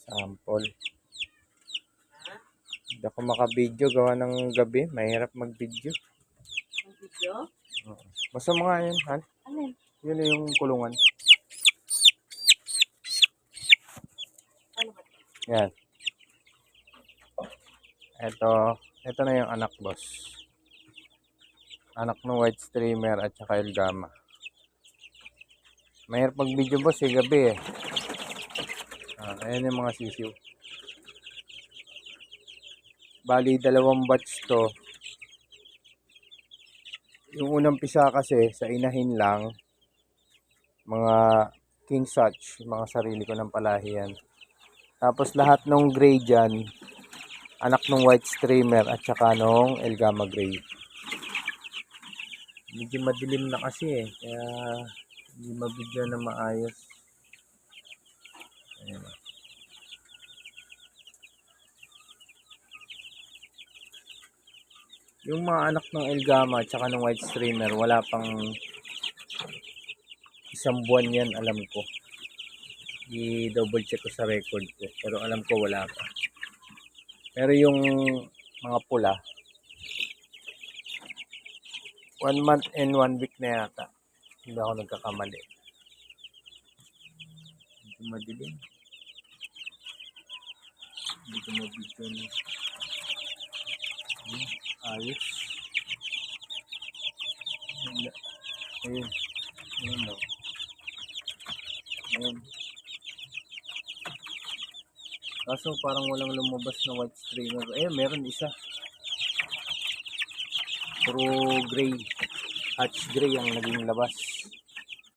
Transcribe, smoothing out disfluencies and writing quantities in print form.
Sample. Hindi ako maka-video gawa ng gabi. Mahirap mag-video. Ang video? Oo. Basta mga yun, Han. Ano yun? Yun na yung kulungan. Ano ba? Yan. Ito na yung anak, boss. Anak ng white streamer at saka El Gama. Mahirap mag-video, boss, gabi eh. Ayan yung mga sisiw. Bali, 2 batch to. Yung unang pisa kasi, sa inahin lang, mga king such, mga sarili ko ng palahiyan. Tapos lahat ng gray dyan, anak ng white streamer at saka nung El Gama gray. Medyo madilim na kasi eh, kaya hindi mabigyan na maayos. Ayan. Yung mga anak ng El Gama at saka ng white streamer, wala pang 1 buwan yan, alam ko. I-double check ko sa record ko, pero alam ko wala pa. Pero yung mga pula, 1 month and 1 week na yata. Hindi ako nagkakamali. Hindi madilim. Hindi ko mabigyan. Ayos. Ayun. Ayun daw. Ayun. Kaso parang walang lumabas na white streamer. Ayun, meron isa. Puro gray. Hatch gray ang naging labas.